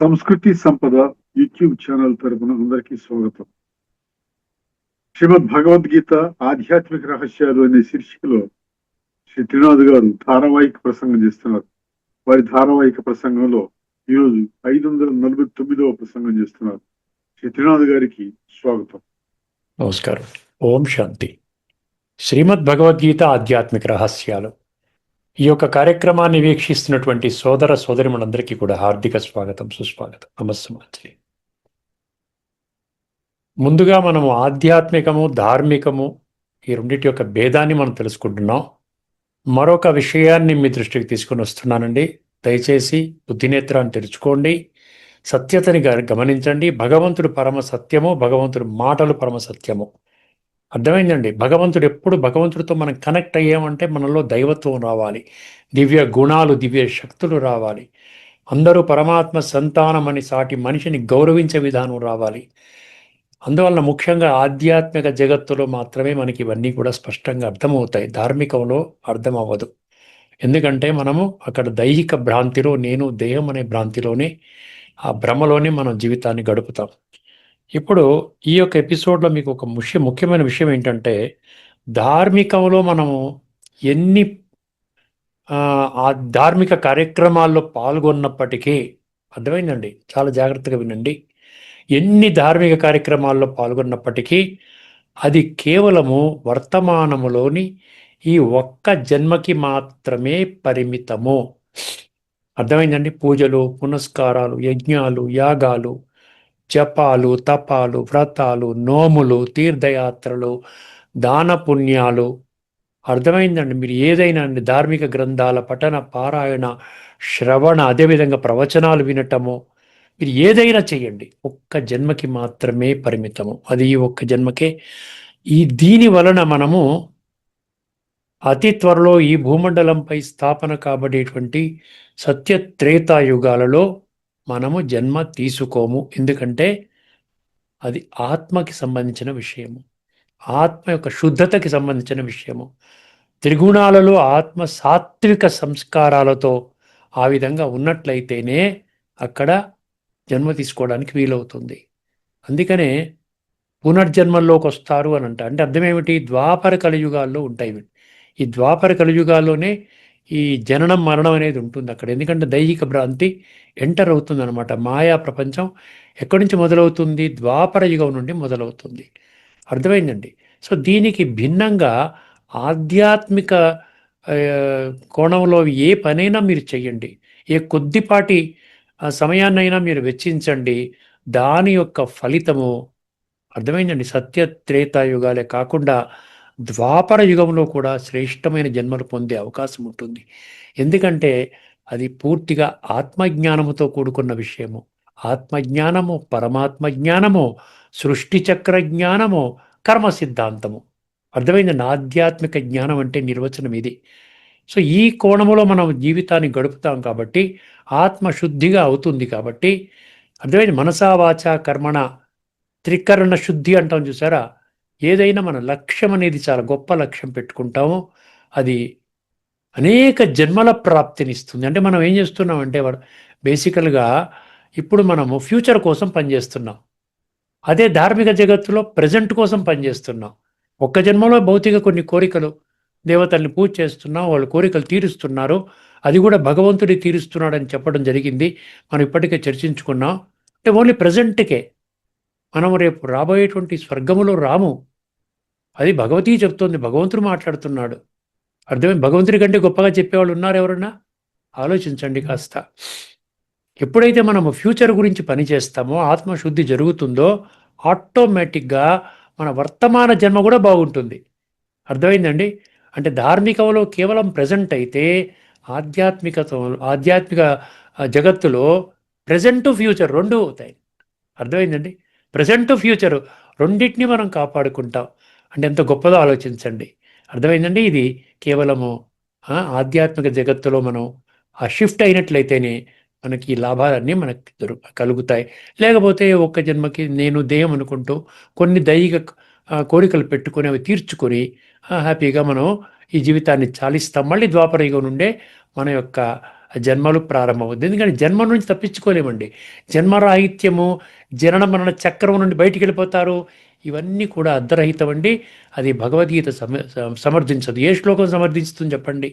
సంస్కృతి సంపద YouTube channel తరపున అందరికీ స్వాగతం. శ్రీమద్ భగవద్గీత ఆధ్యాత్మిక రహస్యాలు అనే శీర్షికలో శ్రీ త్రినాథ్ గారు ధారావాహిక ప్రసంగం చేస్తున్నారు. వారి ధారావాహిక ప్రసంగంలో ఈరోజు 549వ ప్రసంగం చేస్తున్నారు. శ్రీ త్రినాథ్ గారికి స్వాగతం. నమస్కారం. ఓం శాంతి. శ్రీమద్ భగవద్గీత ఆధ్యాత్మిక రహస్యాలు ఈ యొక్క కార్యక్రమాన్ని వీక్షిస్తున్నటువంటి సోదర సోదరిమణులందరికీ కూడా హార్దిక స్వాగతం, సుస్వాగతం, నమస్సమాంజలి. ముందుగా మనము ఆధ్యాత్మికము, ధార్మికము ఈ రెండింటి యొక్క భేదాన్ని మనం తెలుసుకుంటున్నాం. మరొక విషయాన్ని మీ దృష్టికి తీసుకొని వస్తున్నానండి. దయచేసి బుద్ధినేత్రాన్ని తెరుచుకోండి, సత్యతని గమనించండి. భగవంతుడు పరమ సత్యము, భగవంతుడు మాటలు పరమ సత్యము. అర్థమైందండి. భగవంతుడు ఎప్పుడు భగవంతుడితో మనం కనెక్ట్ అయ్యామంటే మనలో దైవత్వం రావాలి, దివ్య గుణాలు, దివ్య శక్తులు రావాలి. అందరూ పరమాత్మ సంతానం అని సాటి మనిషిని గౌరవించే విధానం రావాలి. అందువలన ముఖ్యంగా ఆధ్యాత్మిక జగత్తులో మాత్రమే మనకి ఇవన్నీ కూడా స్పష్టంగా అర్థమవుతాయి. ధార్మికంలో అర్థం అవ్వదు. ఎందుకంటే మనము అక్కడ దైహిక భ్రాంతిలో, నేను దేహం అనే భ్రాంతిలోనే, ఆ భ్రమలోనే మనం జీవితాన్ని గడుపుతాం. ఇప్పుడు ఈ యొక్క ఎపిసోడ్లో మీకు ఒక ముఖ్యమైన విషయం ఏంటంటే, ధార్మికంలో మనము ఎన్ని ఆ ధార్మిక కార్యక్రమాల్లో పాల్గొన్నప్పటికీ, అర్థమైందండి, చాలా జాగ్రత్తగా వినండి, ఎన్ని ధార్మిక కార్యక్రమాల్లో పాల్గొన్నప్పటికీ అది కేవలము వర్తమానములోని ఈ ఒక్క జన్మకి మాత్రమే పరిమితము. అర్థమైందండి. పూజలు, పునస్కారాలు, యజ్ఞాలు, యాగాలు, జపాలు, తపాలు, వ్రతాలు, నోములు, తీర్థయాత్రలు, దాన పుణ్యాలు, అర్థమైందండి. మీరు ఏదైనా ధార్మిక గ్రంథాల పఠన, పారాయణ, శ్రవణ, అదేవిధంగా ప్రవచనాలు వినటము, మీరు ఏదైనా చేయండి, ఒక్క జన్మకి మాత్రమే పరిమితము. అది ఈ ఒక్క జన్మకే. దీని వలన మనము అతి త్వరలో ఈ భూమండలంపై స్థాపన కాబడేటువంటి సత్య త్రేతాయుగాలలో మనము జన్మ తీసుకోము. ఎందుకంటే అది ఆత్మకి సంబంధించిన విషయము, ఆత్మ యొక్క శుద్ధతకి సంబంధించిన విషయము. త్రిగుణాలలో ఆత్మ సాత్విక సంస్కారాలతో ఆ విధంగా ఉన్నట్లయితేనే అక్కడ జన్మ తీసుకోవడానికి వీలవుతుంది. అందుకనే పునర్జన్మల్లోకి వస్తారు అని అంటే అర్థం ఏమిటి? ద్వాపర కలియుగాల్లో ఉంటాయి. ఈ ద్వాపర కలియుగాల్లోనే ఈ జననం మరణం అనేది ఉంటుంది అక్కడ. ఎందుకంటే దైహిక భ్రాంతి ఎంటర్ అవుతుంది అనమాట. మాయా ప్రపంచం ఎక్కడి నుంచి మొదలవుతుంది? ద్వాపర యుగం నుండి మొదలవుతుంది. అర్థమైందండి. సో దీనికి భిన్నంగా ఆధ్యాత్మిక కోణంలో ఏ పనైనా మీరు చెయ్యండి, ఏ కొద్దిపాటి సమయాన్నైనా మీరు వెచ్చించండి, దాని యొక్క ఫలితము, అర్థమైందండి, సత్య త్రేతాయుగాలే కాకుండా ద్వాపర యుగంలో కూడా శ్రేష్టమైన జన్మలు పొందే అవకాశం ఉంటుంది. ఎందుకంటే అది పూర్తిగా ఆత్మజ్ఞానముతో కూడుకున్న విషయము. ఆత్మజ్ఞానము, పరమాత్మ జ్ఞానము, సృష్టి చక్ర జ్ఞానము, కర్మ సిద్ధాంతము. అర్థమైందండి. ఆధ్యాత్మిక జ్ఞానం అంటే నిర్వచనం ఇది. సో ఈ కోణములో మనం జీవితాన్ని గడుపుతాం కాబట్టి ఆత్మశుద్ధిగా అవుతుంది. కాబట్టి అర్థమైంది. మనసా వాచ కర్మణ త్రికరణ శుద్ధి అంటాం చూసారా. ఏదైనా మన లక్ష్యం అనేది చాలా గొప్ప లక్ష్యం పెట్టుకుంటామో అది అనేక జన్మల ప్రాప్తినిస్తుంది. అంటే మనం ఏం చేస్తున్నామంటే బేసికల్గా ఇప్పుడు మనము ఫ్యూచర్ కోసం పనిచేస్తున్నాం. అదే ధార్మిక జగత్తులో ప్రజెంట్ కోసం పనిచేస్తున్నాం. ఒక్క జన్మలో భౌతిక కొన్ని కోరికలు, దేవతల్ని పూజ చేస్తున్నాం, వాళ్ళు కోరికలు తీరుస్తున్నారు, అది కూడా భగవంతుడి తీరుస్తున్నాడని చెప్పడం జరిగింది. మనం ఇప్పటికే చర్చించుకున్నాం. అంటే ఓన్లీ ప్రజెంట్కే. మనం రేపు రాబోయేటువంటి స్వర్గములో రాము. అది భగవతి చెప్తోంది, భగవంతుడు మాట్లాడుతున్నాడు. అర్థమైంది. భగవంతుడి కంటే గొప్పగా చెప్పేవాళ్ళు ఉన్నారు ఎవరన్నా? ఆలోచించండి కాస్త. ఎప్పుడైతే మనము ఫ్యూచర్ గురించి పనిచేస్తామో, ఆత్మశుద్ధి జరుగుతుందో, ఆటోమేటిక్గా మన వర్తమాన జన్మ కూడా బాగుంటుంది. అర్థమైందండి. అంటే ధార్మికంలో కేవలం ప్రజెంట్ అయితే, ఆధ్యాత్మిక జగత్తులో ప్రజెంట్ ఫ్యూచర్ రెండు అవుతాయి. అర్థమైందండి. ప్రజెంట్ ఫ్యూచర్ రెండింటినీ మనం కాపాడుకుంటాం. అంటే ఎంత గొప్పదో ఆలోచించండి. అర్థమైందండి. ఇది కేవలము ఆధ్యాత్మిక జగత్తులో మనం ఆ షిఫ్ట్ అయినట్లయితేనే మనకి ఈ లాభాలన్నీ మనకు కలుగుతాయి. లేకపోతే ఒక్క జన్మకి నేను దేహం అనుకుంటూ కొన్ని దైహిక కోరికలు పెట్టుకొని అవి తీర్చుకొని హ్యాపీగా మనం ఈ జీవితాన్ని చాలిస్తాం. మళ్ళీ ద్వాపర యుగం నుండే మన యొక్క జన్మలు ప్రారంభమవుతుంది. ఎందుకంటే జన్మ నుంచి తప్పించుకోలేమండి. జన్మరాహిత్యము, జనన మరణ చక్రం నుండి బయటికి వెళ్ళిపోతారు. ఇవన్నీ కూడా అర్ధరహితం అండి. అది భగవద్గీత సమర్థించదు. ఏ శ్లోకం సమర్థిస్తుంది చెప్పండి?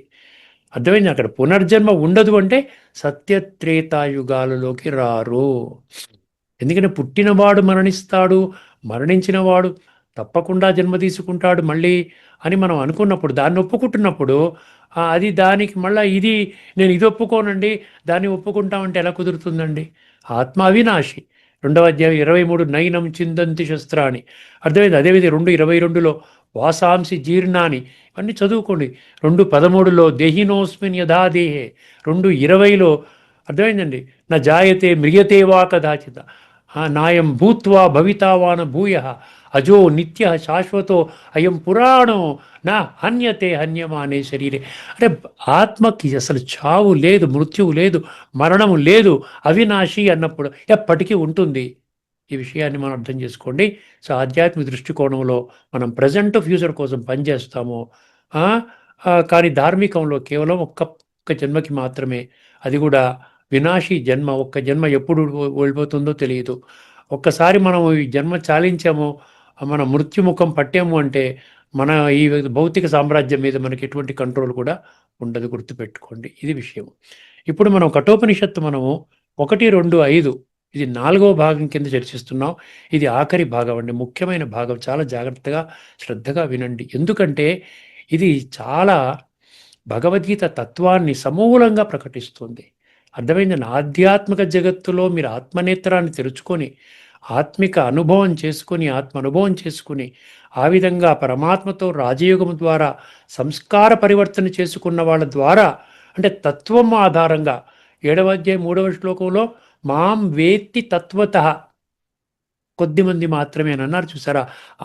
అర్థమైంది. అక్కడ పునర్జన్మ ఉండదు అంటే సత్యత్రేతాయుగాలలోకి రారు. ఎందుకంటే పుట్టినవాడు మరణిస్తాడు, మరణించినవాడు తప్పకుండా జన్మ తీసుకుంటాడు మళ్ళీ అని మనం అనుకున్నప్పుడు, దాన్ని ఒప్పుకుంటున్నప్పుడు అది దానికి మళ్ళీ నేను ఇది ఒప్పుకోనండి, దాన్ని ఒప్పుకుంటామంటే ఎలా కుదురుతుందండి? ఆత్మ అవినాశి. 2వ అధ్యాయం 23 నైనం చిందంతి శస్త్రాన్ని. అర్థమైంది. అదేవిధంగా 2:22లో వాసాంసి జీర్ణాన్ని. ఇవన్నీ చదువుకోండి. 2:13లో దేహినోస్మిన్ యథా దేహే. 2:20లో అర్థమైందండి. నా జాయతే మ్రియతే వా కదాచిత నాయం భూత్వా భవితావాన భూయ అజో నిత్య శాశ్వతో అయం పురాణో నా హన్యతే హన్యమానే శరీరే. అంటే ఆత్మకి అసలు చావు లేదు, మృత్యువు లేదు, మరణము లేదు, అవినాశి అన్నప్పుడు ఎప్పటికీ ఉంటుంది. ఈ విషయాన్ని మనం అర్థం చేసుకోండి. సో ఆధ్యాత్మిక దృష్టికోణంలో మనం ప్రజెంట్ ఫ్యూచర్ కోసం పనిచేస్తాము. కానీ ధార్మికంలో కేవలం ఒక్క జన్మకి మాత్రమే. అది కూడా వినాశీ జన్మ. ఒక్క జన్మ ఎప్పుడు వెళ్ళిపోతుందో తెలియదు. ఒక్కసారి మనం ఈ జన్మ చాలించాము, మన మృత్యుముఖం పట్టాము అంటే మన ఈ భౌతిక సామ్రాజ్యం మీద మనకి ఎటువంటి కంట్రోల్ కూడా ఉండదు. గుర్తుపెట్టుకోండి. ఇది విషయం. ఇప్పుడు మనం కఠోపనిషత్తు మనము 1, 2, 5 ఇది 4వ భాగం కింద చర్చిస్తున్నాం. ఇది ఆఖరి భాగం అండి, ముఖ్యమైన భాగం. చాలా జాగ్రత్తగా శ్రద్ధగా వినండి. ఎందుకంటే ఇది చాలా భగవద్గీత తత్వాన్ని సమూలంగా ప్రకటిస్తుంది. అర్థమైందని. ఆధ్యాత్మిక జగత్తులో మీరు ఆత్మనేత్రాన్ని తెరుచుకొని ఆత్మిక అనుభవం చేసుకుని, ఆత్మ అనుభవం చేసుకుని, ఆ విధంగా పరమాత్మతో రాజయోగం ద్వారా సంస్కార పరివర్తన చేసుకున్న వాళ్ళ ద్వారా, అంటే తత్వం ఆధారంగా 7వ అధ్యాయం 3వ శ్లోకంలో మాం వేత్తి తత్వతః కొద్దిమంది మాత్రమే అని అన్నారు చూసారా?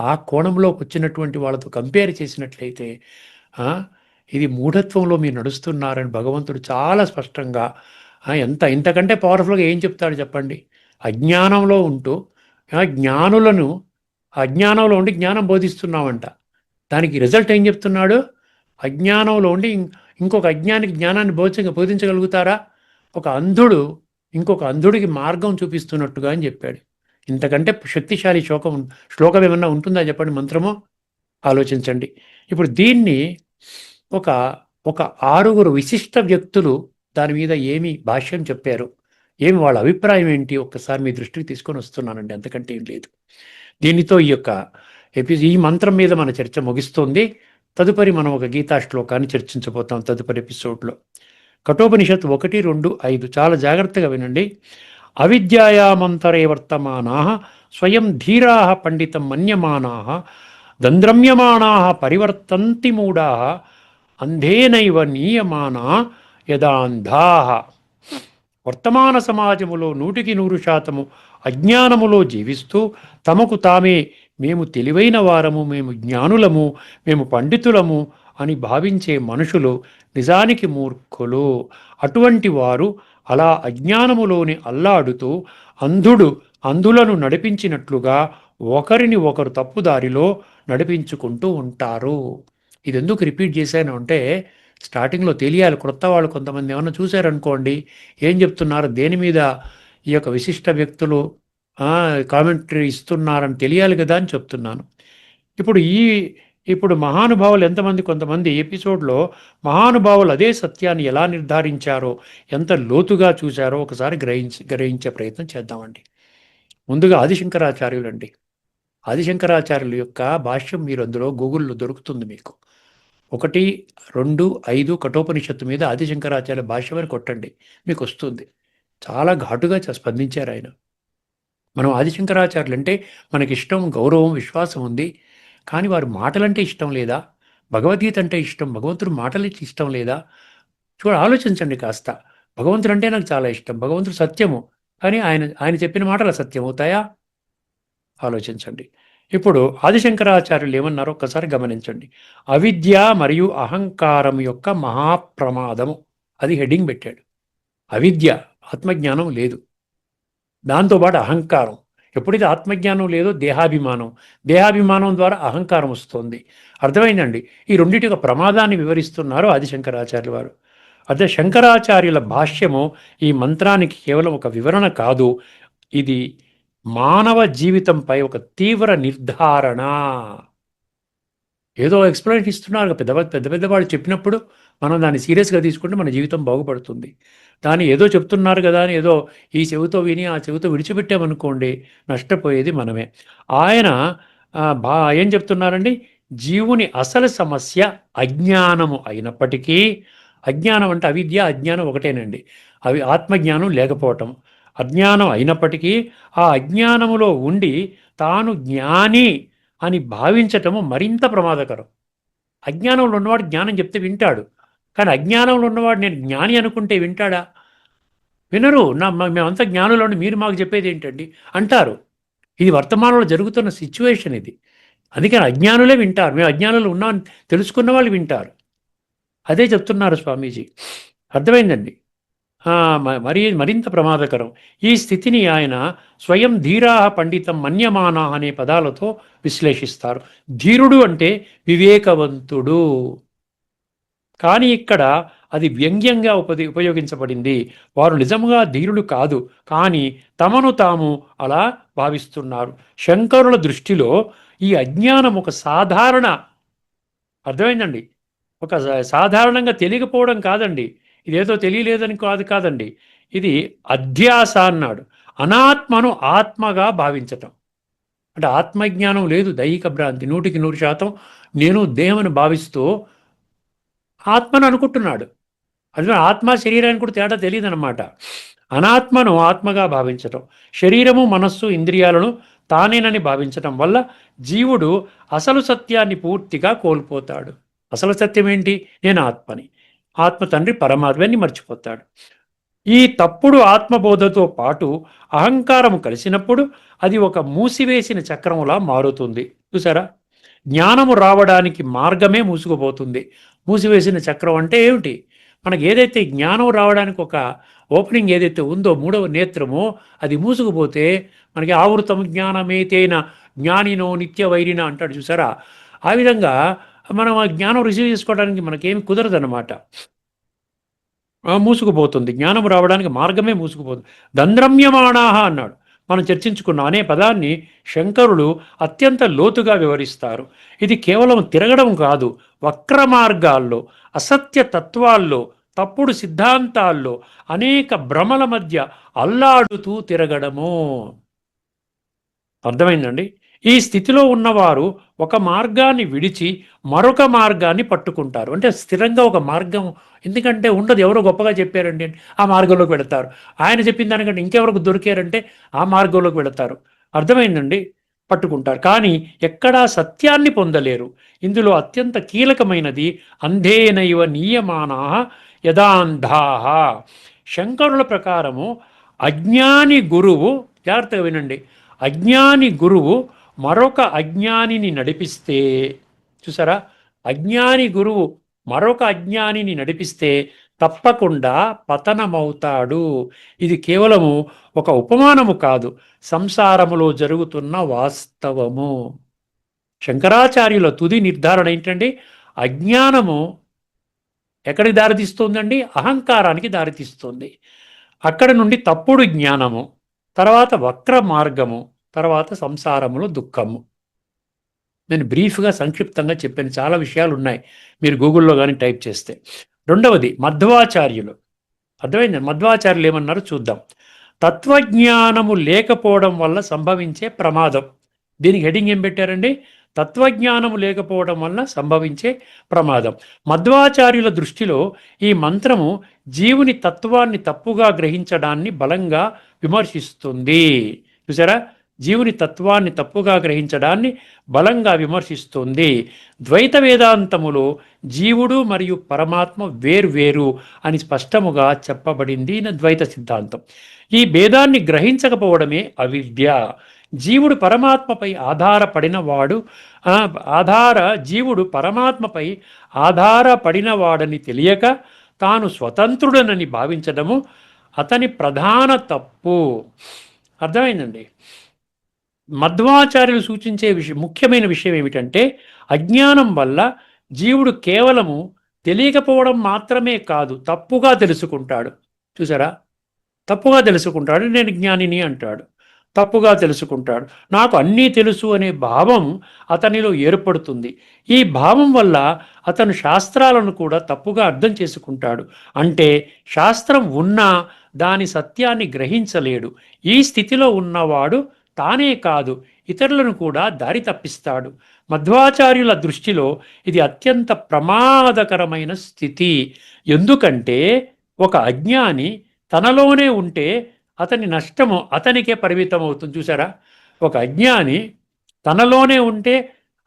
ఆ కోణంలోకి వచ్చినటువంటి వాళ్ళతో కంపేర్ చేసినట్లయితే ఇది మూఢత్వంలో మీరు నడుస్తున్నారని భగవంతుడు చాలా స్పష్టంగా ఇంతకంటే పవర్ఫుల్గా ఏం చెప్తాడు చెప్పండి? అజ్ఞానంలో ఉంటూ జ్ఞానులను అజ్ఞానంలో ఉండి జ్ఞానం బోధిస్తున్నామంట. దానికి రిజల్ట్ ఏం చెప్తున్నాడు? అజ్ఞానంలో ఉండి ఇంకొక అజ్ఞానికి జ్ఞానాన్ని బోధించగలుగుతారా? ఒక అంధుడు ఇంకొక అంధుడికి మార్గం చూపిస్తున్నట్టుగా అని చెప్పాడు. ఇంతకంటే శక్తిశాలి శ్లోకం ఏమన్నా ఉంటుందా చెప్పండి? మంత్రమో ఆలోచించండి. ఇప్పుడు దీన్ని ఒక 6 విశిష్ట వ్యక్తులు దాని మీద ఏమి భాష్యం చెప్పారు, ఏమి వాళ్ళ అభిప్రాయం ఏంటి, ఒక్కసారి మీ దృష్టికి తీసుకొని వస్తున్నానండి. అంతకంటే ఏం లేదు. దీనితో ఈ మంత్రం మీద మన చర్చ ముగిస్తుంది. తదుపరి మనం ఒక గీతా శ్లోకాన్ని చర్చించబోతాం తదుపరి ఎపిసోడ్లో. కఠోపనిషత్ 1, 2, 5 చాలా జాగ్రత్తగా వినండి. అవిద్యాయామంతరే వర్తమానా స్వయం ధీరా పండితం మన్యమానా దంద్రమ్యమానా పరివర్తంతి మూఢా అంధేనైవ నీయమానా యదాంధా. వర్తమాన సమాజములో 100% అజ్ఞానములో జీవిస్తూ తమకు తామే మేము తెలివైన వారము, మేము జ్ఞానులము, మేము పండితులము అని భావించే మనుషులు నిజానికి మూర్ఖులు. అటువంటి వారు అలా అజ్ఞానములోని అల్లాడుతూ అందులను నడిపించినట్లుగా ఒకరిని ఒకరు తప్పుదారిలో నడిపించుకుంటూ ఉంటారు. ఇది ఎందుకు రిపీట్ చేశాను అంటే స్టార్టింగ్లో తెలియాలి. కొత్త వాళ్ళు కొంతమంది ఏమన్నా చూశారనుకోండి, ఏం చెప్తున్నారు, దేని మీద ఈ యొక్క విశిష్ట వ్యక్తులు కామెంటరీ ఇస్తున్నారని తెలియాలి కదా అని చెప్తున్నాను. ఇప్పుడు మహానుభావులు ఎంతమంది, కొంతమంది ఎపిసోడ్లో మహానుభావులు అదే సత్యాన్ని ఎలా నిర్ధారించారో, ఎంత లోతుగా చూశారో ఒకసారి గ్రహించే ప్రయత్నం చేద్దామండి. ముందుగా ఆదిశంకరాచార్యులు అండి. ఆదిశంకరాచార్యుల యొక్క భాష్యం మీరు అందులో గూగుల్లో దొరుకుతుంది మీకు. 1, 2, 5 కఠోపనిషత్తు మీద ఆదిశంకరాచార్య భాష్యం అని కొట్టండి, మీకు వస్తుంది. చాలా ఘాటుగా స్పందించారు ఆయన. మనం ఆదిశంకరాచార్యులు అంటే మనకి ఇష్టం, గౌరవం, విశ్వాసం ఉంది. కానీ వారి మాటలంటే ఇష్టం లేదా? భగవద్గీత అంటే ఇష్టం, భగవంతుడు మాటలు ఇష్టం లేదా? ఆలోచించండి కాస్త. భగవంతుడు అంటే నాకు చాలా ఇష్టం, భగవంతుడు సత్యము, కానీ ఆయన చెప్పిన మాటలు సత్యం అవుతాయా? ఆలోచించండి. ఇప్పుడు ఆదిశంకరాచార్యులు ఏమన్నారో ఒక్కసారి గమనించండి. అవిద్య మరియు అహంకారం యొక్క మహాప్రమాదము, అది హెడ్డింగ్ పెట్టాడు. అవిద్య, ఆత్మజ్ఞానం లేదు. దాంతోపాటు అహంకారం. ఎప్పుడైతే ఆత్మజ్ఞానం లేదో దేహాభిమానం ద్వారా అహంకారం వస్తుంది. అర్థమైందండి. ఈ రెండింటి యొక్క ప్రమాదాన్ని వివరిస్తున్నారు ఆదిశంకరాచార్యుల వారు. అదే శంకరాచార్యుల భాష్యము ఈ మంత్రానికి కేవలం ఒక వివరణ కాదు, ఇది మానవ జీవితంపై ఒక తీవ్ర నిర్ధారణ. ఏదో ఎక్స్ప్లెనేషన్ ఇస్తున్నారు పెద్ద పెద్ద పెద్ద వాళ్ళు చెప్పినప్పుడు మనం దాన్ని సీరియస్గా తీసుకుంటే మన జీవితం బాగుపడుతుంది. దాన్ని ఏదో చెప్తున్నారు కదా అని ఏదో ఈ చెవితో విని ఆ చెవితో విడిచిపెట్టామనుకోండి, నష్టపోయేది మనమే. ఆయన ఏం చెప్తున్నారండి, జీవుని అసలు సమస్య అజ్ఞానము అయినప్పటికీ, అజ్ఞానం అంటే అవిద్య అజ్ఞానం ఒకటేనండి, అవి ఆత్మజ్ఞానం లేకపోవటం. అజ్ఞానం అయినప్పటికీ ఆ అజ్ఞానములో ఉండి తాను జ్ఞాని అని భావించటము మరింత ప్రమాదకరం. అజ్ఞానంలో ఉన్నవాడు జ్ఞానం చెప్తే వింటాడు, కానీ అజ్ఞానంలో ఉన్నవాడు నేను జ్ఞాని అనుకుంటే వింటాడా? వినరు. మేమంతా జ్ఞానులను మీరు మాకు చెప్పేది ఏంటండి అంటారు. ఇది వర్తమానంలో జరుగుతున్న సిచ్యువేషన్ ఇది. అందుకని అజ్ఞానులే వింటారు. మేము అజ్ఞానులు ఉన్నామని తెలుసుకున్న వాళ్ళు వింటారు. అదే చెప్తున్నారు స్వామీజీ. అర్థమైందండి. మరింత ప్రమాదకరం. ఈ స్థితిని ఆయన స్వయం ధీరాహ పండితం మన్యమానా అనే పదాలతో విశ్లేషిస్తారు. ధీరుడు అంటే వివేకవంతుడు, కానీ ఇక్కడ అది వ్యంగ్యంగా ఉపయోగించబడింది. వారు నిజంగా ధీరులు కాదు, కానీ తమను తాము అలా భావిస్తున్నారు. శంకరుల దృష్టిలో ఈ అజ్ఞానం ఒక సాధారణ, అర్థమైందండి, ఒక సాధారణంగా తెలియకపోవడం కాదండి, ఇదేదో తెలియలేదని కాదండి, ఇది అధ్యాస అన్నాడు. అనాత్మను ఆత్మగా భావించటం అంటే ఆత్మజ్ఞానం లేదు, దైహిక భ్రాంతి. 100% నేను దేహమును భావిస్తూ ఆత్మను అనుకుంటున్నాడు. అది ఆత్మ శరీరానికి కూడా తేడా తెలియదన్నమాట. అనాత్మను ఆత్మగా భావించటం, శరీరము మనస్సు ఇంద్రియాలను తానేనని భావించటం వల్ల జీవుడు అసలు సత్యాన్ని పూర్తిగా కోల్పోతాడు. అసలు సత్యం ఏంటి? నేను ఆత్మని, ఆత్మ తండ్రి పరమాత్మని మర్చిపోతాడు. ఈ తప్పుడు ఆత్మబోధతో పాటు అహంకారము కలిసినప్పుడు అది ఒక మూసివేసిన చక్రములా మారుతుంది. చూసారా, జ్ఞానము రావడానికి మార్గమే మూసుకుపోతుంది. మూసివేసిన చక్రం అంటే ఏమిటి? మనకి ఏదైతే జ్ఞానం రావడానికి ఒక ఓపెనింగ్ ఏదైతే ఉందో, మూడవ నేత్రమో, అది మూసుకుపోతే మనకి ఆవృతం జ్ఞానమేతేన జ్ఞానినో నిత్య వైరిన అంటాడు చూసారా. ఆ విధంగా మనం ఆ జ్ఞానం రిసీవ్ చేసుకోవడానికి మనకేమి కుదరదన్నమాట. మూసుకుపోతుంది, జ్ఞానం రావడానికి మార్గమే మూసుకుపోతుంది. దంద్రమ్యమాణాహ అన్నాడు. మనం చర్చించుకున్న అనే పదాన్ని శంకరులు అత్యంత లోతుగా వివరిస్తారు. ఇది కేవలం తిరగడం కాదు, వక్ర మార్గాల్లో, అసత్య తత్వాల్లో, తప్పుడు సిద్ధాంతాల్లో, అనేక భ్రమల మధ్య అల్లాడుతూ తిరగడము. అర్థమైందండి? ఈ స్థితిలో ఉన్నవారు ఒక మార్గాన్ని విడిచి మరొక మార్గాన్ని పట్టుకుంటారు. అంటే స్థిరంగా ఒక మార్గం ఎందుకంటే ఉండదు. ఎవరో గొప్పగా చెప్పారండి ఆ మార్గంలోకి వెళతారు. ఆయన చెప్పిన దానికంటే ఇంకెవరికి దొరికారంటే ఆ మార్గంలోకి వెళతారు. అర్థమైందండి? పట్టుకుంటారు, కానీ ఎక్కడా సత్యాన్ని పొందలేరు. ఇందులో అత్యంత కీలకమైనది అంధేనైవ నియమానా యదాంధాహ. శంకరుల ప్రకారము అజ్ఞాని గురువు, జాగ్రత్తగా వినండి, అజ్ఞాని గురువు మరొక అజ్ఞానిని నడిపిస్తే, చూసారా, అజ్ఞాని గురువు మరొక అజ్ఞానిని నడిపిస్తే తప్పకుండా పతనమవుతాడు. ఇది కేవలము ఒక ఉపమానము కాదు, సంసారములో జరుగుతున్న వాస్తవము. శంకరాచార్యుల తుది నిర్ధారణ ఏంటంటే అజ్ఞానము ఎక్కడికి దారితీస్తుందండి? అహంకారానికి దారితీస్తుంది. అక్కడ నుండి తప్పుడు జ్ఞానము, తర్వాత వక్ర మార్గము, తర్వాత సంసారములో దుఃఖము. నేను బ్రీఫ్గా సంక్షిప్తంగా చెప్పాను, చాలా విషయాలు ఉన్నాయి, మీరు గూగుల్లో కానీ టైప్ చేస్తే. రెండవది మధ్వాచార్యులు. అర్థమైంది? మధ్వాచార్యులు ఏమన్నారో చూద్దాం. తత్వజ్ఞానము లేకపోవడం వల్ల సంభవించే ప్రమాదం. దీనికి హెడింగ్ ఏం పెట్టారండి? తత్వజ్ఞానము లేకపోవడం వల్ల సంభవించే ప్రమాదం. మధ్వాచార్యుల దృష్టిలో ఈ మంత్రము జీవుని తత్వాన్ని తప్పుగా గ్రహించడాన్ని బలంగా విమర్శిస్తుంది. చూసారా, జీవుని తత్వాన్ని తప్పుగా గ్రహించడాన్ని బలంగా విమర్శిస్తుంది. ద్వైత వేదాంతములో జీవుడు మరియు పరమాత్మ వేర్వేరు అని స్పష్టముగా చెప్పబడింది ద్వైత సిద్ధాంతం. ఈ భేదాన్ని గ్రహించకపోవడమే అవిద్య. జీవుడు పరమాత్మపై ఆధారపడినవాడు జీవుడు పరమాత్మపై ఆధారపడినవాడని తెలియక తాను స్వతంత్రుడనని భావించడము అతని ప్రధాన తప్పు. అర్థమైందండి? మధ్వాచార్యులు సూచించే ముఖ్యమైన విషయం ఏమిటంటే అజ్ఞానం వల్ల జీవుడు కేవలము తెలియకపోవడం మాత్రమే కాదు, తప్పుగా తెలుసుకుంటాడు. చూసారా? తప్పుగా తెలుసుకుంటాడు. నేను జ్ఞానిని అంటాడు. తప్పుగా తెలుసుకుంటాడు. నాకు అన్నీ తెలుసు అనే భావం అతనిలో ఏర్పడుతుంది. ఈ భావం వల్ల అతను శాస్త్రాలను కూడా తప్పుగా అర్థం చేసుకుంటాడు. అంటే శాస్త్రం ఉన్నా దాని సత్యాన్ని గ్రహించలేడు. ఈ స్థితిలో ఉన్నవాడు తానే కాదు, ఇతరులను కూడా దారి తప్పిస్తాడు. మధ్వాచార్యుల దృష్టిలో ఇది అత్యంత ప్రమాదకరమైన స్థితి. ఎందుకంటే ఒక అజ్ఞాని తనలోనే ఉంటే అతని నష్టము అతనికే పరిమితం అవుతుంది. చూసారా? ఒక అజ్ఞాని తనలోనే ఉంటే,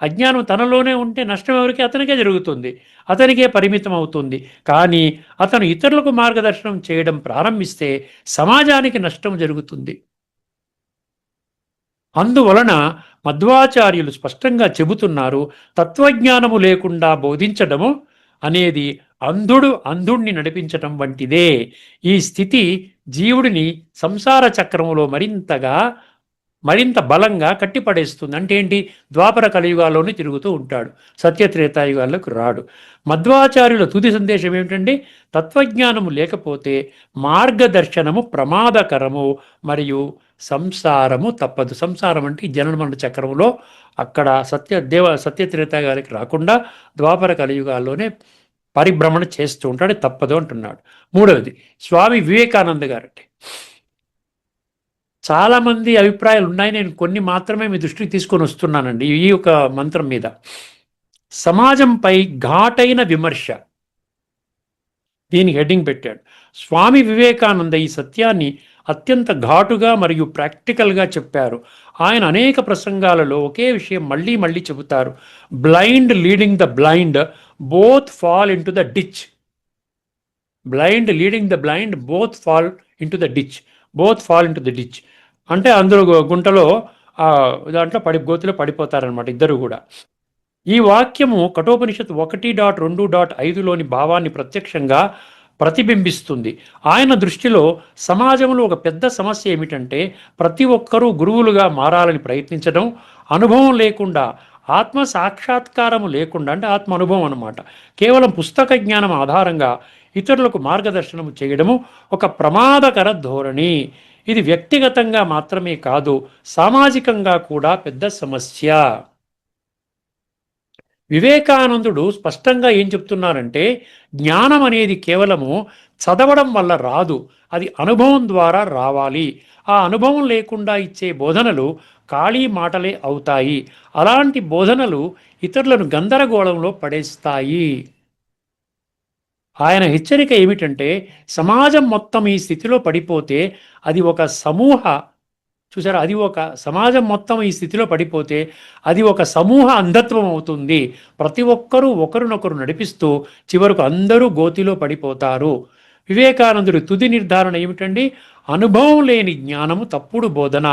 అజ్ఞానం తనలోనే ఉంటే నష్టం ఎవరికి? అతనికే జరుగుతుంది, అతనికే పరిమితం అవుతుంది. కానీ అతను ఇతరులకు మార్గదర్శనం చేయడం ప్రారంభిస్తే సమాజానికి నష్టం జరుగుతుంది. అందువలన మధ్వాచార్యులు స్పష్టంగా చెబుతున్నారు, తత్వజ్ఞానము లేకుండా బోధించడము అనేది అంధుణ్ణి నడిపించటం వంటిదే. ఈ స్థితి జీవుడిని సంసార చక్రములో మరింత బలంగా కట్టిపడేస్తుంది. అంటే ఏంటి? ద్వాపర కలియుగాల్లోనే తిరుగుతూ ఉంటాడు, సత్యత్రేతాయుగాల్లోకి రాడు. మధ్వాచార్యుల తుది సందేశం ఏమిటంటే, తత్వజ్ఞానము లేకపోతే మార్గదర్శనము ప్రమాదకరము మరియు సంసారము తప్పదు. సంసారం అంటే జనన చక్రంలో అక్కడ సత్యత్రేతాయుగాలకి రాకుండా ద్వాపర కలియుగాల్లోనే పరిభ్రమణ చేస్తూ ఉంటాడు, తప్పదు అంటున్నాడు. మూడవది స్వామి వివేకానంద గారంటే, చాలామంది అభిప్రాయాలు ఉన్నాయి, నేను కొన్ని మాత్రమే మీ దృష్టికి తీసుకొని వస్తున్నానండి. ఈ యొక్క మంత్రం మీద సమాజంపై ఘాటైన విమర్శ, దీనికి హెడ్డింగ్ పెట్టాడు. స్వామి వివేకానంద ఈ సత్యాన్ని అత్యంత ఘాటుగా మరియు ప్రాక్టికల్గా చెప్పారు. ఆయన అనేక ప్రసంగాలలో ఒకే విషయం మళ్ళీ మళ్ళీ చెబుతారు. Blind leading the blind both fall in to the ditch. Blind leading the blind both fall in to the ditch. Both fall in to the ditch అంటే అందరూ గుంటలో దాంట్లో గోతిలో పడిపోతారనమాట, ఇద్దరు కూడా. ఈ వాక్యము కఠోపనిషత్తు 1.2.5లోని భావాన్ని ప్రత్యక్షంగా ప్రతిబింబిస్తుంది. ఆయన దృష్టిలో సమాజంలో ఒక పెద్ద సమస్య ఏమిటంటే, ప్రతి ఒక్కరూ గురువులుగా మారాలని ప్రయత్నించడం, అనుభవం లేకుండా, ఆత్మ సాక్షాత్కారము లేకుండా, అంటే ఆత్మ అనుభవం అన్నమాట, కేవలం పుస్తక జ్ఞానం ఆధారంగా ఇతరులకు మార్గదర్శనం చేయడము ఒక ప్రమాదకర ధోరణి. ఇది వ్యక్తిగతంగా మాత్రమే కాదు, సామాజికంగా కూడా పెద్ద సమస్య. వివేకానందుడు స్పష్టంగా ఏం చెప్తున్నారంటే, జ్ఞానం అనేది కేవలము చదవడం వల్ల రాదు, అది అనుభవం ద్వారా రావాలి. ఆ అనుభవం లేకుండా ఇచ్చే బోధనలు ఖాళీ మాటలే అవుతాయి. అలాంటి బోధనలు ఇతరులను గందరగోళంలో పడేస్తాయి. ఆయన హెచ్చరిక ఏమిటంటే, సమాజం మొత్తం ఈ స్థితిలో పడిపోతే అది ఒక సమూహ చూసారా, అది ఒక సమాజం మొత్తం ఈ స్థితిలో పడిపోతే అది ఒక సమూహ అంధత్వం అవుతుంది. ప్రతి ఒక్కరూ ఒకరినొకరు నడిపిస్తూ చివరకు అందరూ గోతిలో పడిపోతారు. వివేకానందుడి తుది నిర్ధారణ ఏమిటండి? అనుభవం లేని జ్ఞానము, తప్పుడు బోధన,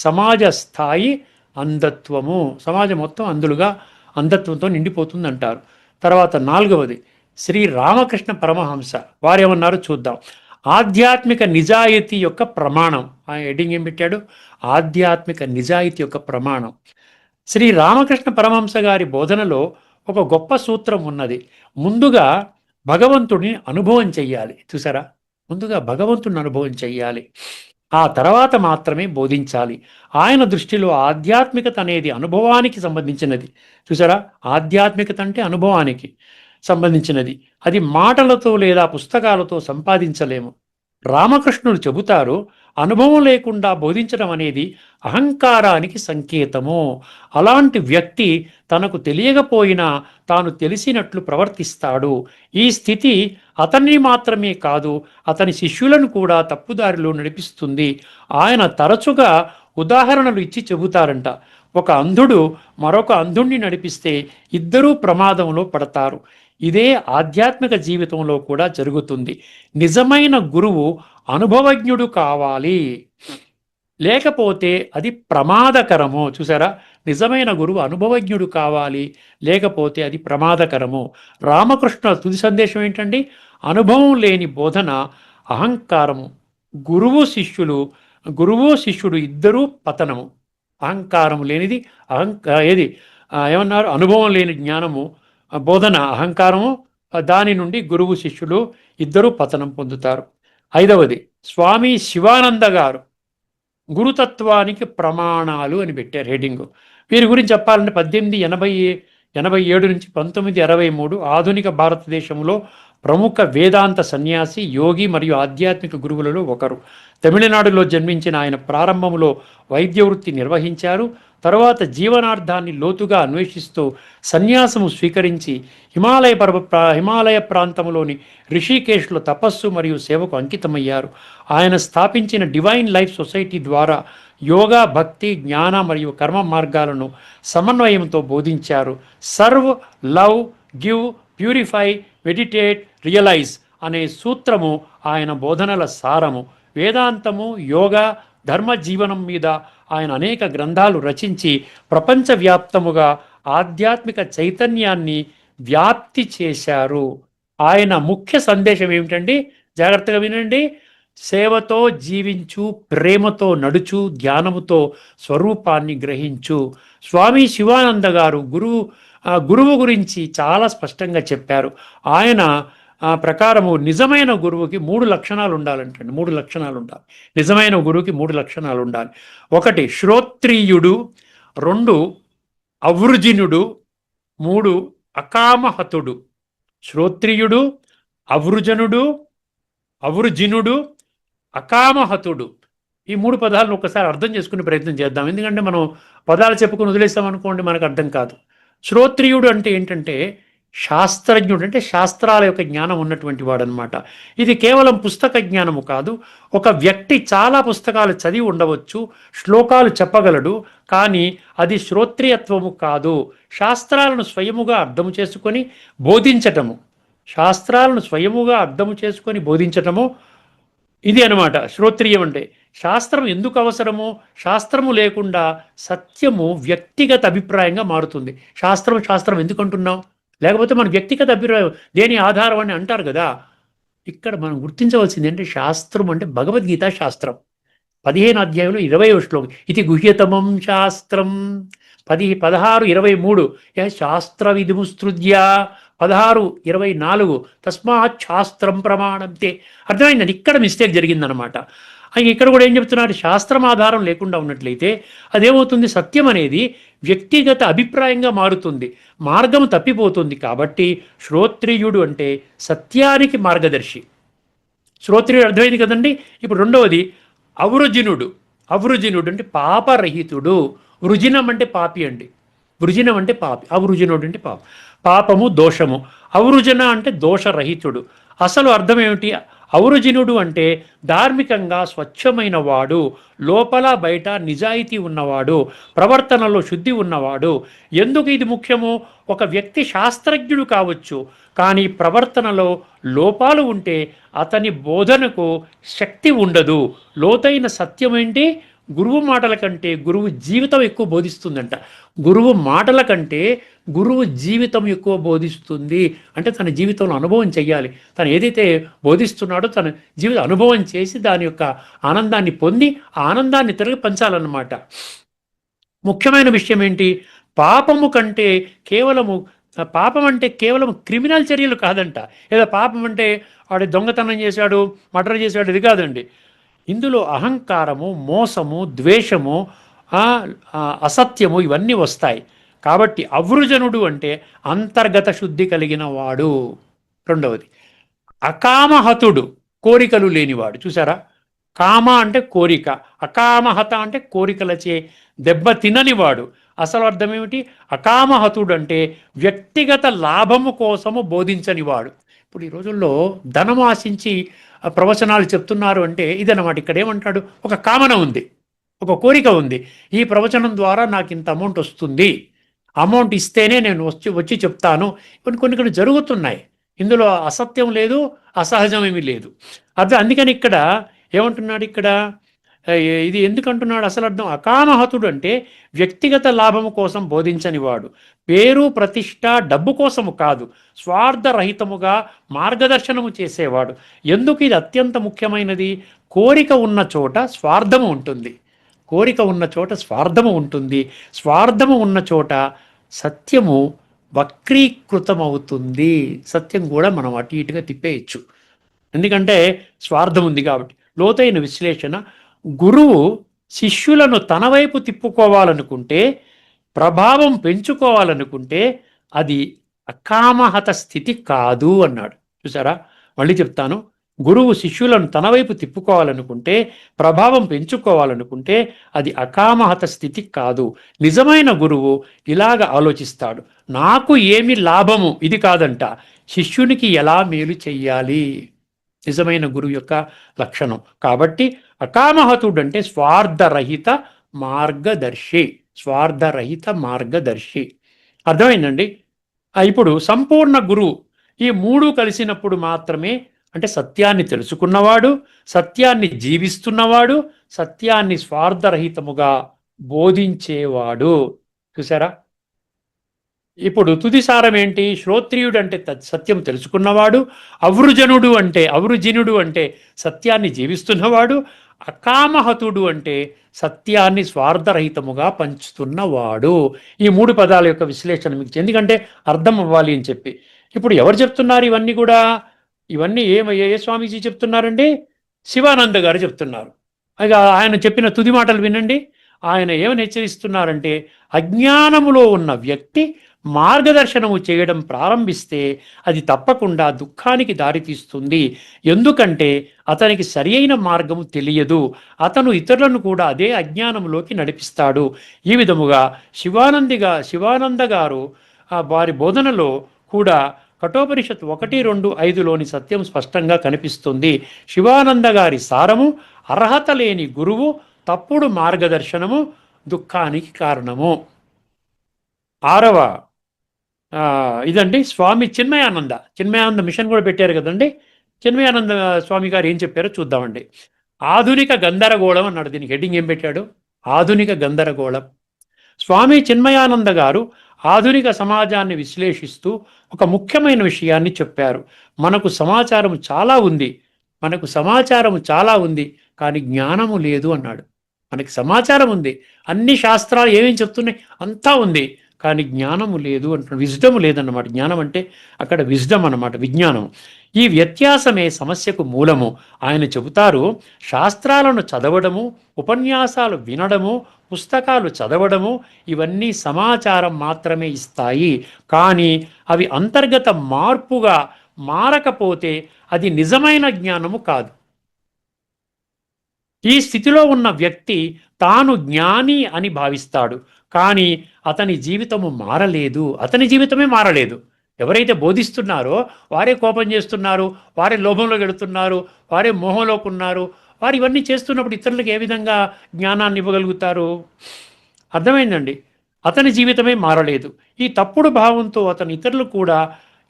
సమాజ స్థాయి అంధత్వము. సమాజం మొత్తం అంధత్వంతో నిండిపోతుంది అంటారు. తర్వాత నాలుగవది శ్రీ రామకృష్ణ పరమహంస వారేమన్నారు చూద్దాం. ఆధ్యాత్మిక నిజాయితీ యొక్క ప్రమాణం. ఆ హెడ్డింగ్ ఏం పెట్టాడు? ఆధ్యాత్మిక నిజాయితీ యొక్క ప్రమాణం. శ్రీ రామకృష్ణ పరమహంస గారి బోధనలో ఒక గొప్ప సూత్రం ఉన్నది. ముందుగా భగవంతుడిని అనుభవం చెయ్యాలి. చూసారా? ముందుగా భగవంతుడిని అనుభవం చెయ్యాలి, ఆ తర్వాత మాత్రమే బోధించాలి. ఆయన దృష్టిలో ఆధ్యాత్మికత అనేది అనుభవానికి సంబంధించినది. చూసారా? ఆధ్యాత్మికత అంటే అనుభవానికి సంబంధించినది. అది మాటలతో లేదా పుస్తకాలతో సంపాదించలేము. రామకృష్ణుడు చెబుతారు, అనుభవం లేకుండా బోధించడం అనేది అహంకారానికి సంకేతము. అలాంటి వ్యక్తి తనకు తెలియకపోయినా తాను తెలిసినట్లు ప్రవర్తిస్తాడు. ఈ స్థితి అతన్ని మాత్రమే కాదు, అతని శిష్యులను కూడా తప్పుదారిలో నడిపిస్తుంది. ఆయన తరచుగా ఉదాహరణలు ఇచ్చి చెబుతారంట. ఒక అంధుడు మరొక అంధుణ్ణి నడిపిస్తే ఇద్దరూ ప్రమాదంలో పడతారు. ఇదే ఆధ్యాత్మిక జీవితంలో కూడా జరుగుతుంది. నిజమైన గురువు అనుభవజ్ఞుడు కావాలి, లేకపోతే అది ప్రమాదకరము. చూసారా? నిజమైన గురువు అనుభవజ్ఞుడు కావాలి, లేకపోతే అది ప్రమాదకరము. రామకృష్ణ తుది సందేశం ఏంటండి? అనుభవం లేని బోధన అహంకారము. గురువు శిష్యుడు ఇద్దరూ పతనము. అహంకారము లేనిది ఏమన్నారు? అనుభవం లేని జ్ఞానము బోధన అహంకారము, దాని నుండి గురువు శిష్యులు ఇద్దరూ పతనం పొందుతారు. 5వది స్వామి శివానంద గారు గురుతత్వానికి ప్రమాణాలు అని పెట్టారు హెడింగ్. వీరి గురించి చెప్పాలంటే 1887 నుంచి 1963 ఆధునిక భారతదేశంలో ప్రముఖ వేదాంత సన్యాసి, యోగి మరియు ఆధ్యాత్మిక గురువులలో ఒకరు. తమిళనాడులో జన్మించిన ఆయన ప్రారంభంలో వైద్య వృత్తి నిర్వహించారు. తరువాత జీవనార్థాన్ని లోతుగా అన్వేషిస్తూ సన్యాసము స్వీకరించి హిమాలయ ప్రాంతంలోని రిషికేశ్లో తపస్సు మరియు సేవకు అంకితమయ్యారు. ఆయన స్థాపించిన డివైన్ లైఫ్ సొసైటీ ద్వారా యోగా, భక్తి, జ్ఞాన మరియు కర్మ మార్గాలను సమన్వయంతో బోధించారు. Serve, love, give, purify, meditate, realise అనే సూత్రము ఆయన బోధనల సారము. వేదాంతము, యోగా, ధర్మ జీవనం మీద ఆయన అనేక గ్రంథాలు రచించి ప్రపంచవ్యాప్తముగా ఆధ్యాత్మిక చైతన్యాన్ని వ్యాప్తి చేశారు. ఆయన ముఖ్య సందేశం ఏమిటండి? జాగ్రత్తగా వినండి. సేవతో జీవించు, ప్రేమతో నడుచు, ధ్యానముతో స్వరూపాన్ని గ్రహించు. స్వామి శివానంద గారు గురువు గురించి చాలా స్పష్టంగా చెప్పారు. ఆయన ప్రకారము నిజమైన గురువుకి 3 లక్షణాలు ఉండాలంటండి. 3 లక్షణాలు ఉండాలి. నిజమైన గురువుకి 3 లక్షణాలు ఉండాలి. 1 శ్రోత్రియుడు, 2 అవృజినుడు, 3 అకామహతుడు. శ్రోత్రియుడు, అవృజినుడు, అకామహతుడు. ఈ 3 పదాలను ఒకసారి అర్థం చేసుకునే ప్రయత్నం చేద్దాం. ఎందుకంటే మనం పదాలు చెప్పుకుని వదిలేస్తాం అనుకోండి, మనకు అర్థం కాదు. శ్రోత్రియుడు అంటే ఏంటంటే శాస్త్రజ్ఞుడు, అంటే శాస్త్రాల యొక్క జ్ఞానం ఉన్నటువంటి వాడు అనమాట. ఇది కేవలం పుస్తక జ్ఞానము కాదు. ఒక వ్యక్తి చాలా పుస్తకాలు చదివి ఉండవచ్చు, శ్లోకాలు చెప్పగలడు, కానీ అది శ్రోత్రియత్వము కాదు. శాస్త్రాలను స్వయముగా అర్థము చేసుకొని బోధించటము ఇది అనమాట శ్రోత్రియం అంటే. శాస్త్రం ఎందుకు అవసరము? శాస్త్రము లేకుండా సత్యము వ్యక్తిగత అభిప్రాయంగా మారుతుంది. శాస్త్రం ఎందుకు అంటున్నాం? లేకపోతే మన వ్యక్తిగత అభిప్రాయం దేని ఆధారం అని అంటారు కదా. ఇక్కడ మనం గుర్తించవలసింది అంటే శాస్త్రం అంటే భగవద్గీత శాస్త్రం. 15 అధ్యాయంలో 20వ శ్లోకం, ఇది గుహ్యతమం శాస్త్రం. 16, 23 శాస్త్ర విధిముస్తృజ్య. 16, 24 తస్మాత్ శాస్త్రం ప్రమాణంతే. అర్థమైందండి, ఇక్కడ మిస్టేక్ జరిగిందనమాట. ఇక్కడ కూడా ఏం చెప్తున్నారు? శాస్త్రం ఆధారం లేకుండా ఉన్నట్లయితే అదేమవుతుంది? సత్యం అనేది వ్యక్తిగత అభిప్రాయంగా మారుతుంది, మార్గం తప్పిపోతుంది. కాబట్టి శ్రోత్రియుడు అంటే సత్యానికి మార్గదర్శి. శ్రోత్రియుడు అర్థమైంది కదండి. ఇప్పుడు 2వది అవృజినుడు. అంటే పాపరహితుడు. వృజినం అంటే పాపి అండి. వృజినం అంటే పాపి, అవృజినుడు అంటే పాపము, దోషము. అవృజన అంటే దోషరహితుడు. అసలు అర్థం ఏమిటి? అవృజినుడు అంటే ధార్మికంగా స్వచ్ఛమైన వాడు, లోపల బయట నిజాయితీ ఉన్నవాడు, ప్రవర్తనలో శుద్ధి ఉన్నవాడు. ఎందుకు ఇది ముఖ్యము? ఒక వ్యక్తి శాస్త్రజ్ఞుడు కావచ్చు, కానీ ప్రవర్తనలో లోపాలు ఉంటే అతని బోధనకు శక్తి ఉండదు. లోతైన సత్యం ఏంటి? గురువు మాటల కంటే గురువు జీవితం ఎక్కువ బోధిస్తుందంట. గురువు మాటల కంటే గురువు జీవితం ఎక్కువ బోధిస్తుంది. అంటే తన జీవితంలో అనుభవం చెయ్యాలి. తను ఏదైతే బోధిస్తున్నాడో తన జీవిత అనుభవం చేసి దాని యొక్క ఆనందాన్ని పొంది ఆ ఆనందాన్ని తిరిగి పంచాలన్నమాట. ముఖ్యమైన విషయం ఏంటి? పాపం అంటే కేవలం క్రిమినల్ చర్యలు కాదంట. ఏదో పాపం అంటే వాడు దొంగతనం చేశాడు, మర్డర్ చేశాడు, ఇది కాదండి. ఇందులో అహంకారము, మోసము, ద్వేషము, అసత్యము ఇవన్నీ వస్తాయి. కాబట్టి అవృజనుడు అంటే అంతర్గత శుద్ధి కలిగిన వాడు. 2వది అకామహతుడు, కోరికలు లేనివాడు. చూసారా? కామ అంటే కోరిక, అకామహత అంటే కోరికలచే దెబ్బ తిననివాడు. అసలు అర్థం ఏమిటి? అకామహతుడు అంటే వ్యక్తిగత లాభము కోసము బోధించనివాడు. ఇప్పుడు ఈ రోజుల్లో ధనం ఆశించి ప్రవచనాలు చెప్తున్నారు అంటే ఇదన్నమాట. ఇక్కడ ఏమంటాడు? ఒక కామన ఉంది, ఒక కోరిక ఉంది. ఈ ప్రవచనం ద్వారా నాకు ఇంత అమౌంట్ వస్తుంది, అమౌంట్ ఇస్తేనే నేను వచ్చి చెప్తాను. కొన్ని జరుగుతున్నాయి. ఇందులో అసత్యం లేదు, అసహజం ఏమీ లేదు. అందుకని ఇక్కడ ఏమంటున్నాడు? ఇక్కడ ఇది ఎందుకు అంటున్నాడు? అసలు అర్థం అకామహతుడు అంటే వ్యక్తిగత లాభము కోసం బోధించనివాడు. పేరు, ప్రతిష్ట, డబ్బు కోసము కాదు, స్వార్థరహితముగా మార్గదర్శనము చేసేవాడు. ఎందుకు ఇది అత్యంత ముఖ్యమైనది? కోరిక ఉన్న చోట స్వార్థము ఉంటుంది. స్వార్థము ఉన్న చోట సత్యము వక్రీకృతం అవుతుంది. సత్యం కూడా మనం అటు ఇటుగా తిప్పేయచ్చు. ఎందుకంటే స్వార్థం ఉంది కాబట్టి. లోతైన విశ్లేషణ. గురువు శిష్యులను తన వైపు తిప్పుకోవాలనుకుంటే, ప్రభావం పెంచుకోవాలనుకుంటే అది అకామహత స్థితి కాదు అన్నాడు. చూసారా? మళ్ళీ చెప్తాను. గురువు శిష్యులను తన వైపు తిప్పుకోవాలనుకుంటే, ప్రభావం పెంచుకోవాలనుకుంటే అది అకామహత స్థితి కాదు. నిజమైన గురువు ఇలాగ ఆలోచిస్తాడు. నాకు ఏమి లాభము ఇది కాదంట, శిష్యునికి ఎలా మేలు చెయ్యాలి. నిజమైన గురువు యొక్క లక్షణం. కాబట్టి అకామహతుడు అంటే స్వార్థరహిత మార్గదర్శి. స్వార్థరహిత మార్గదర్శి. అర్థమైందండి? ఇప్పుడు సంపూర్ణ గురువు ఈ మూడు కలిసినప్పుడు మాత్రమే, అంటే సత్యాన్ని తెలుసుకున్నవాడు, సత్యాన్ని జీవిస్తున్నవాడు, సత్యాన్ని స్వార్థరహితముగా బోధించేవాడు. చూసారా? ఇప్పుడు తుది సారం ఏంటి? శ్రోత్రియుడు అంటే సత్యం తెలుసుకున్నవాడు, అవృజనుడు అంటే సత్యాన్ని జీవిస్తున్నవాడు, అకామహతుడు అంటే సత్యాన్ని స్వార్థరహితముగా పంచుతున్నవాడు. ఈ మూడు పదాల యొక్క విశ్లేషణ మీకు ఎందుకంటే అర్థం అవ్వాలి అని చెప్పి. ఇప్పుడు ఎవరు చెప్తున్నారు ఇవన్నీ కూడా? ఇవన్నీ ఏ స్వామీజీ చెప్తున్నారండి? శివానంద గారు చెప్తున్నారు. ఇక ఆయన చెప్పిన తుది మాటలు వినండి. ఆయన ఏమని హెచ్చరిస్తున్నారంటే, అజ్ఞానములో ఉన్న వ్యక్తి మార్గదర్శనము చేయడం ప్రారంభిస్తే అది తప్పకుండా దుఃఖానికి దారితీస్తుంది. ఎందుకంటే అతనికి సరి అయిన మార్గము తెలియదు. అతను ఇతరులను కూడా అదే అజ్ఞానంలోకి నడిపిస్తాడు. ఈ విధముగా శివానంద గారు వారి బోధనలో కూడా కఠోపనిషత్తు 1-2-5లోని సత్యం స్పష్టంగా కనిపిస్తుంది. శివానంద గారి సారము అర్హత లేని గురువు, తప్పుడు మార్గదర్శనము దుఃఖానికి కారణము. 6వ ఇదండి స్వామి చిన్మయానంద మిషన్ కూడా పెట్టారు కదండి. చిన్మయానంద స్వామి గారు ఏం చెప్పారో చూద్దామండి. ఆధునిక గందరగోళం అన్నాడు. దీనికి హెడ్డింగ్ ఏం పెట్టాడు? ఆధునిక గందరగోళం. స్వామి చిన్మయానంద గారు ఆధునిక సమాజాన్ని విశ్లేషిస్తూ ఒక ముఖ్యమైన విషయాన్ని చెప్పారు. మనకు సమాచారం చాలా ఉంది, కానీ జ్ఞానము లేదు అన్నాడు. మనకి సమాచారం ఉంది, అన్ని శాస్త్రాలు ఏమేమి చెప్తున్నాయి అంతా ఉంది, కానీ జ్ఞానము లేదు అంటున్నాడు. విజ్డము లేదన్నమాట. జ్ఞానం అంటే అక్కడ విజ్డమ్ అన్నమాట, విజ్ఞానం. ఈ వ్యత్యాసమే సమస్యకు మూలము. ఆయన చెబుతారు, శాస్త్రాలను చదవడము, ఉపన్యాసాలు వినడము, పుస్తకాలు చదవడము ఇవన్నీ సమాచారం మాత్రమే ఇస్తాయి. కానీ అవి అంతర్గత మార్పుగా మారకపోతే అది నిజమైన జ్ఞానము కాదు. ఈ స్థితిలో ఉన్న వ్యక్తి తాను జ్ఞాని అని భావిస్తాడు, కానీ అతని జీవితమే మారలేదు. ఎవరైతే బోధిస్తున్నారో వారే కోపం చేస్తున్నారు, వారే లోభంలో గెడుతున్నారు, వారే మోహంలోకి ఉన్నారు. వారు ఇవన్నీ చేస్తున్నప్పుడు ఇతరులకు ఏ విధంగా జ్ఞానాన్ని ఇవ్వగలుగుతారు? అర్థమైందండి? అతని జీవితమే మారలేదు. ఈ తప్పుడు భావంతో అతను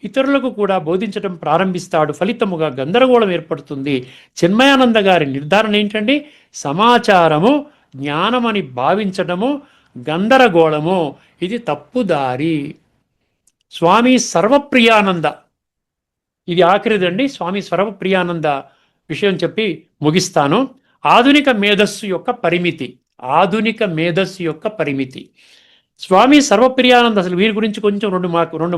ఇతరులకు కూడా బోధించడం ప్రారంభిస్తాడు. ఫలితముగా గందరగోళం ఏర్పడుతుంది. చిన్మయానంద గారి నిర్ధారణ ఏంటండి? సమాచారము జ్ఞానమని భావించడము గందరగోళము, ఇది తప్పుదారి. స్వామి సర్వప్రియానంద, ఇది ఆఖరిదండి. స్వామి సర్వప్రియానంద విషయం చెప్పి ముగిస్తాను. ఆధునిక మేధస్సు యొక్క పరిమితి. స్వామి సర్వప్రియానంద, అసలు వీరి గురించి కొంచెం రెండు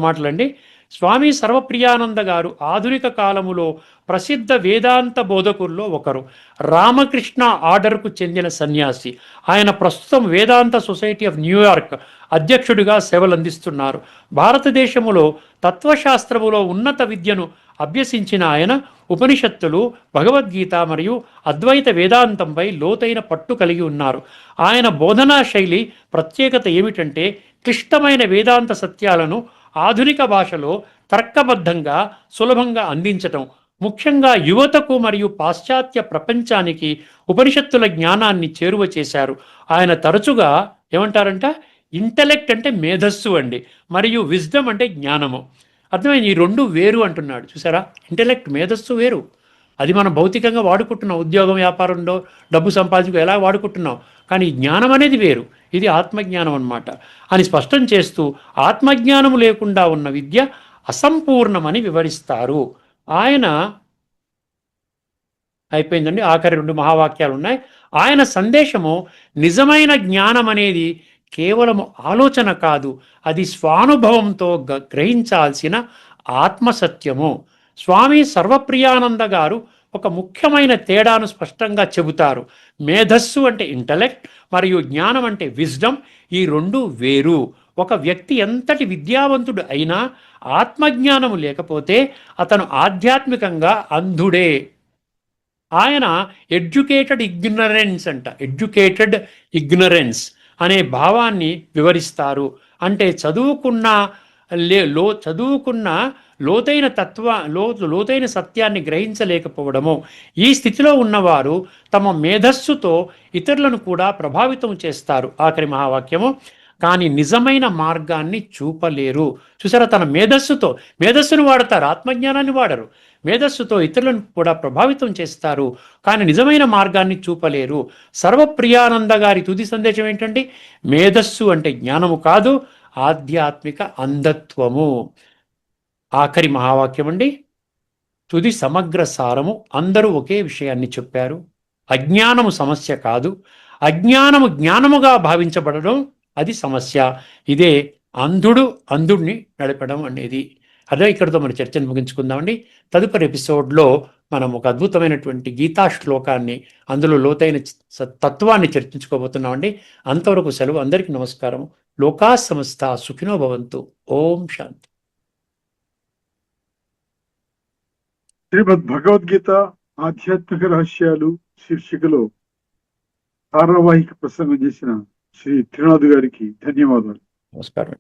మాటలండి. స్వామి సర్వప్రియానంద గారు ఆధునిక కాలములో ప్రసిద్ధ వేదాంత బోధకుల్లో ఒకరు. రామకృష్ణ ఆర్డర్కు చెందిన సన్యాసి. ఆయన ప్రస్తుతం వేదాంత సొసైటీ ఆఫ్ న్యూయార్క్ అధ్యక్షుడిగా సేవలు అందిస్తున్నారు. భారతదేశములో తత్వశాస్త్రములో ఉన్నత విద్యను అభ్యసించిన ఆయన ఉపనిషత్తులు, భగవద్గీత మరియు అద్వైత వేదాంతంపై లోతైన పట్టు కలిగి ఉన్నారు. ఆయన బోధనా శైలి ప్రత్యేకత ఏమిటంటే, క్లిష్టమైన వేదాంత సత్యాలను ఆధునిక భాషలో తర్కబద్ధంగా సులభంగా అందించటం. ముఖ్యంగా యువతకు మరియు పాశ్చాత్య ప్రపంచానికి ఉపనిషత్తుల జ్ఞానాన్ని చేరువ చేశారు. ఆయన తరచుగా ఏమంటారంట, ఇంటెలెక్ట్ అంటే మేధస్సు అండి, మరియు విజ్డమ్ అంటే జ్ఞానము. అర్థమైంది? ఈ రెండు వేరు అంటున్నాడు. చూసారా? ఇంటెలెక్ట్, మేధస్సు వేరు. అది మనం భౌతికంగా వాడుకుంటున్నాం, ఉద్యోగం వ్యాపారంలో డబ్బు సంపాదించుకు ఎలా వాడుకుంటున్నాం. కానీ జ్ఞానం అనేది వేరు, ఇది ఆత్మజ్ఞానం అన్నమాట అని స్పష్టం చేస్తూ ఆత్మజ్ఞానము లేకుండా ఉన్న విద్య అసంపూర్ణమని వివరిస్తారు. ఆయన అయిపోయిందండి. ఆఖరి 2 మహావాక్యాలు ఉన్నాయి. ఆయన సందేశము నిజమైన జ్ఞానం అనేది కేవలము ఆలోచన కాదు, అది స్వానుభవంతో గ్రహించాల్సిన ఆత్మసత్యము. స్వామి సర్వప్రియానంద గారు ఒక ముఖ్యమైన తేడాను స్పష్టంగా చెబుతారు. మేధస్సు అంటే ఇంటలెక్ట్ మరియు జ్ఞానం అంటే విజ్డమ్, ఈ రెండు వేరు. ఒక వ్యక్తి ఎంతటి విద్యావంతుడు అయినా ఆత్మజ్ఞానము లేకపోతే అతను ఆధ్యాత్మికంగా అంధుడే. ఆయన ఎడ్యుకేటెడ్ ఇగ్నరెన్స్ అనే భావాన్ని వివరిస్తారు. అంటే చదువుకున్న లోతైన సత్యాన్ని గ్రహించలేకపోవడము. ఈ స్థితిలో ఉన్నవారు తమ మేధస్సుతో ఇతరులను కూడా ప్రభావితం చేస్తారు. ఆఖరి మహావాక్యము, కానీ నిజమైన మార్గాన్ని చూపలేరు. చూసారా, తన మేధస్సును వాడతారు, ఆత్మజ్ఞానాన్ని వాడరు. మేధస్సుతో ఇతరులను కూడా ప్రభావితం చేస్తారు, కానీ నిజమైన మార్గాన్ని చూపలేరు. సర్వప్రియానంద గారి తుది సందేశం ఏంటంటే, మేధస్సు అంటే జ్ఞానము కాదు, ఆధ్యాత్మిక అంధత్వము. ఆఖరి మహావాక్యం అండి, తుది సమగ్ర సారము. అందరూ ఒకే విషయాన్ని చెప్పారు. అజ్ఞానము సమస్య కాదు, అజ్ఞానము జ్ఞానముగా భావించబడడం అది సమస్య. ఇదే అంధుడిని నడపడం అనేది. అదే ఇక్కడితో మన చర్చను ముగించుకుందామండి. తదుపరి ఎపిసోడ్లో మనం ఒక అద్భుతమైనటువంటి గీతా శ్లోకాన్ని, అందులో లోతైన తత్వాన్ని చర్చించుకోబోతున్నామండి. అంతవరకు సెలవు. అందరికీ నమస్కారం. లోకా సమస్త సుఖినో భవంతు. ఓం శాంతి. శ్రీమద్ భగవద్గీత ఆధ్యాత్మిక రహస్యాలు శీర్షికలో ధారావాహిక ప్రసంగం చేసిన శ్రీ త్రినాథ్ గారికి ధన్యవాదాలు. నమస్కారం.